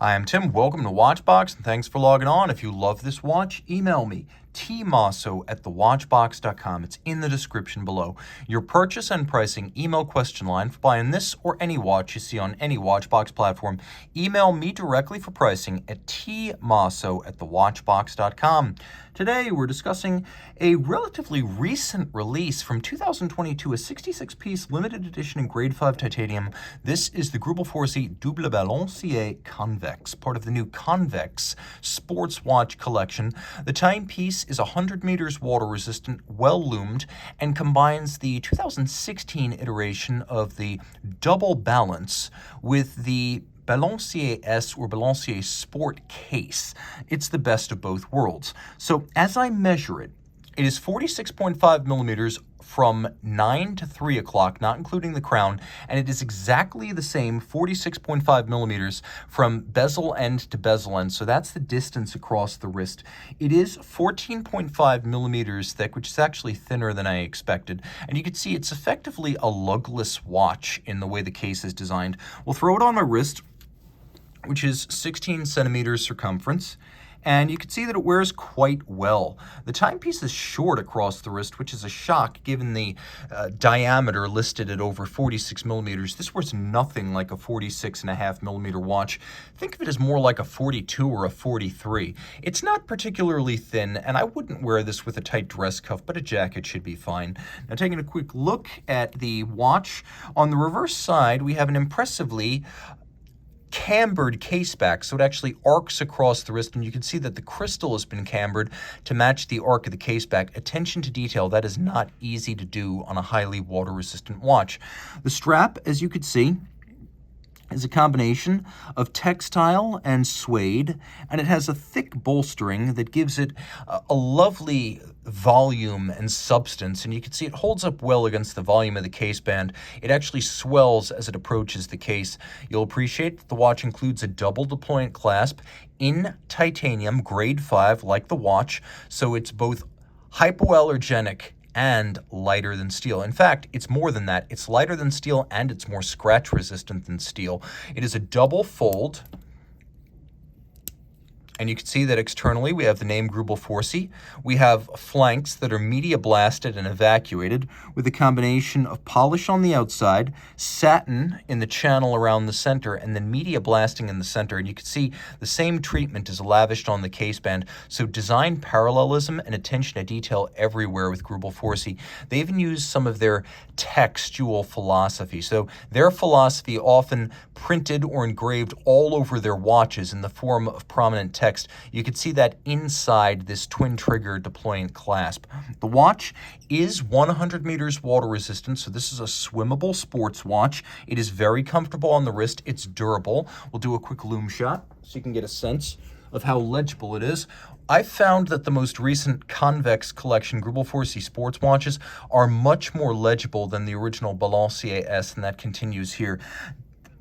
Hi, I'm Tim. Welcome to Watchbox, and thanks for logging on. If you love this watch, email me, tmosso@thewatchbox.com. It's in the description below. Your purchase and pricing email question line for buying this or any watch you see on any Watchbox platform. Email me directly for pricing at tmosso@thewatchbox.com. Today, we're discussing a relatively recent release from 2022, a 66-piece limited edition in grade 5 titanium. This is the Greubel Forsey Double Balancier Convexe, part of the new Convexe sports watch collection. The timepiece is 100 meters water resistant, well loomed, and combines the 2016 iteration of the double balance with the Balancier S or Balancier Sport case. It's the best of both worlds. So as I measure it, it is 46.5 millimeters from 9 to 3 o'clock, not including the crown, and it is exactly the same 46.5 millimeters from bezel end to bezel end, so that's the distance across the wrist. It is 14.5 millimeters thick, which is actually thinner than I expected, and you can see it's effectively a lugless watch in the way the case is designed. We'll throw it on my wrist, which is 16 centimeters circumference, and you can see that it wears quite well. The timepiece is short across the wrist, which is a shock given the diameter listed at over 46 millimeters. This wears nothing like a 46.5 millimeter watch. Think of it as more like a 42 or a 43. It's not particularly thin, and I wouldn't wear this with a tight dress cuff, but a jacket should be fine. Now, taking a quick look at the watch, on the reverse side, we have an impressively cambered case back, so it actually arcs across the wrist, and you can see that the crystal has been cambered to match the arc of the case back. Attention to detail, that is not easy to do on a highly water resistant watch. The strap, as you can see, is a combination of textile and suede, and it has a thick bolstering that gives it a lovely volume and substance, and you can see it holds up well against the volume of the case band. It actually swells as it approaches the case. You'll appreciate that the watch includes a double deployant clasp in titanium, grade 5, like the watch, so it's both hypoallergenic and lighter than steel. In fact, it's more than that. It's lighter than steel and it's more scratch resistant than steel. It is a double fold, and you can see that externally we have the name Greubel Forsey. We have flanks that are media blasted and evacuated with a combination of polish on the outside, satin in the channel around the center, and then media blasting in the center. And you can see the same treatment is lavished on the case band. So design parallelism and attention to detail everywhere with Greubel Forsey. They even use some of their textual philosophy. So their philosophy often printed or engraved all over their watches in the form of prominent text. You can see that inside this twin trigger deployant clasp. The watch is 100 meters water resistant, so this is a swimmable sports watch. It is very comfortable on the wrist. It's durable. We'll do a quick loom shot so you can get a sense of how legible it is. I found that the most recent Convexe collection Greubel Forsey sports watches are much more legible than the original Balancier S, and that continues here.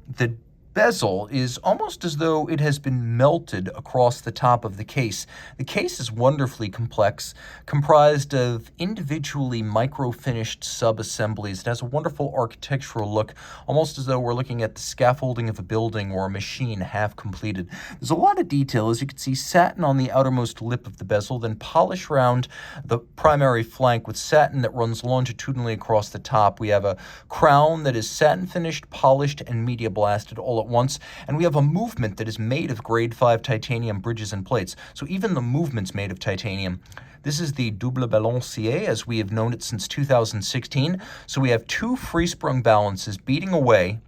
The bezel is almost as though it has been melted across the top of the case. The case is wonderfully complex, comprised of individually micro-finished sub-assemblies. It has a wonderful architectural look, almost as though we're looking at the scaffolding of a building or a machine half completed. There's a lot of detail. As you can see, satin on the outermost lip of the bezel, then polish around the primary flank with satin that runs longitudinally across the top. We have a crown that is satin finished, polished, and media blasted all at once, and we have a movement that is made of grade 5 titanium bridges and plates, so even the movement's made of titanium. This is the Double Balancier as we have known it since 2016, so we have two free-sprung balances beating away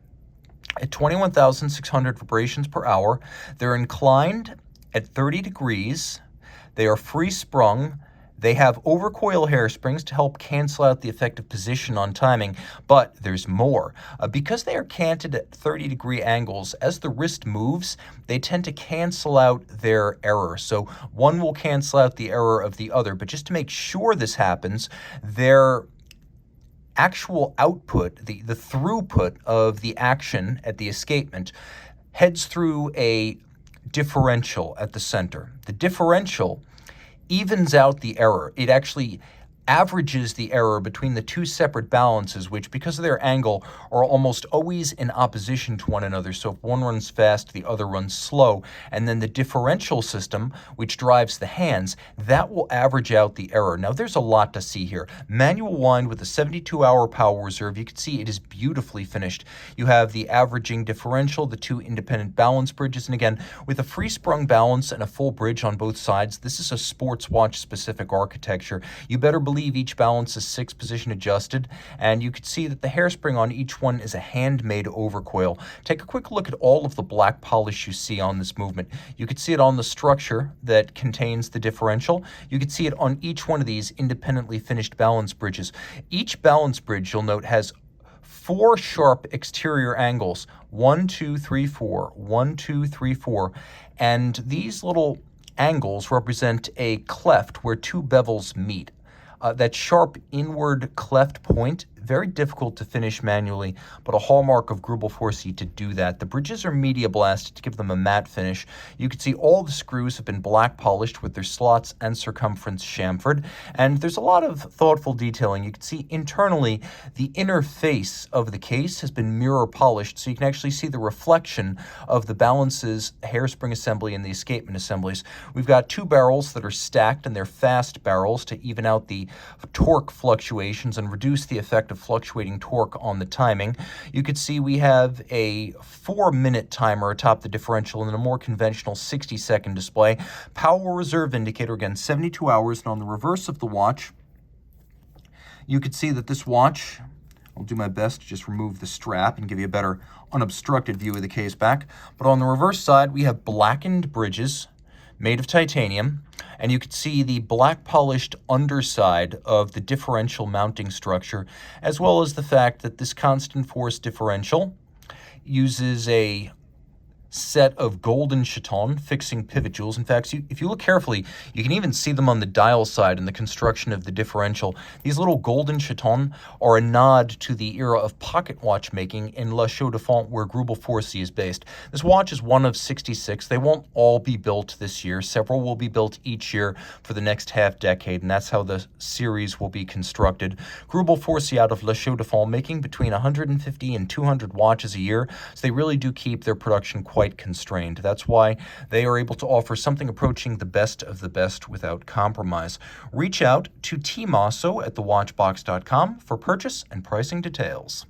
at 21,600 vibrations per hour. They're inclined at 30 degrees. They are free-sprung. They have overcoil hairsprings to help cancel out the effective position on timing, but there's more. Because they are canted at 30-degree angles, as the wrist moves, they tend to cancel out their error. So one will cancel out the error of the other, but just to make sure this happens, their actual output, the throughput of the action at the escapement, heads through a differential at the center. The differential evens out the error. It actually averages the error between the two separate balances, which, because of their angle, are almost always in opposition to one another. So if one runs fast, the other runs slow. And then the differential system, which drives the hands, that will average out the error. Now, there's a lot to see here. Manual wind with a 72-hour power reserve. You can see it is beautifully finished. You have the averaging differential, the two independent balance bridges, and again, with a free-sprung balance and a full bridge on both sides, this is a sports watch-specific architecture. You better believe each balance is 6-position adjusted, and you can see that the hairspring on each one is a handmade overcoil. Take a quick look at all of the black polish you see on this movement. You can see it on the structure that contains the differential. You can see it on each one of these independently finished balance bridges. Each balance bridge, you'll note, has 4 sharp exterior angles. 1, 2, 3, 4. 1, 2, 3, 4. And these little angles represent a cleft where two bevels meet. That sharp inward cleft point, very difficult to finish manually, but a hallmark of Greubel Forsey to do that. The bridges are media blasted to give them a matte finish. You can see all the screws have been black polished with their slots and circumference chamfered, and there's a lot of thoughtful detailing. You can see internally the inner face of the case has been mirror polished, so you can actually see the reflection of the balances, hairspring assembly, and the escapement assemblies. We've got 2 barrels that are stacked, and they're fast barrels to even out the torque fluctuations and reduce the effect of fluctuating torque on the timing. You could see we have a 4-minute timer atop the differential and a more conventional 60-second display. Power reserve indicator, again, 72 hours. And on the reverse of the watch, you could see that this watch, I'll do my best to just remove the strap and give you a better unobstructed view of the case back. But on the reverse side, we have blackened bridges made of titanium, and you can see the black polished underside of the differential mounting structure, as well as the fact that this constant force differential uses a set of golden chaton fixing pivot jewels. In fact, if you look carefully, you can even see them on the dial side in the construction of the differential. These little golden chaton are a nod to the era of pocket watchmaking in La Chaux-de-Fonds, where Greubel Forsey is based. This watch is one of 66. They won't all be built this year. Several will be built each year for the next half-decade, and that's how the series will be constructed. Greubel Forsey out of La Chaux-de-Fonds, making between 150 and 200 watches a year, so they really do keep their production quite constrained. That's why they are able to offer something approaching the best of the best without compromise. Reach out to Team Mosso at thewatchbox.com for purchase and pricing details.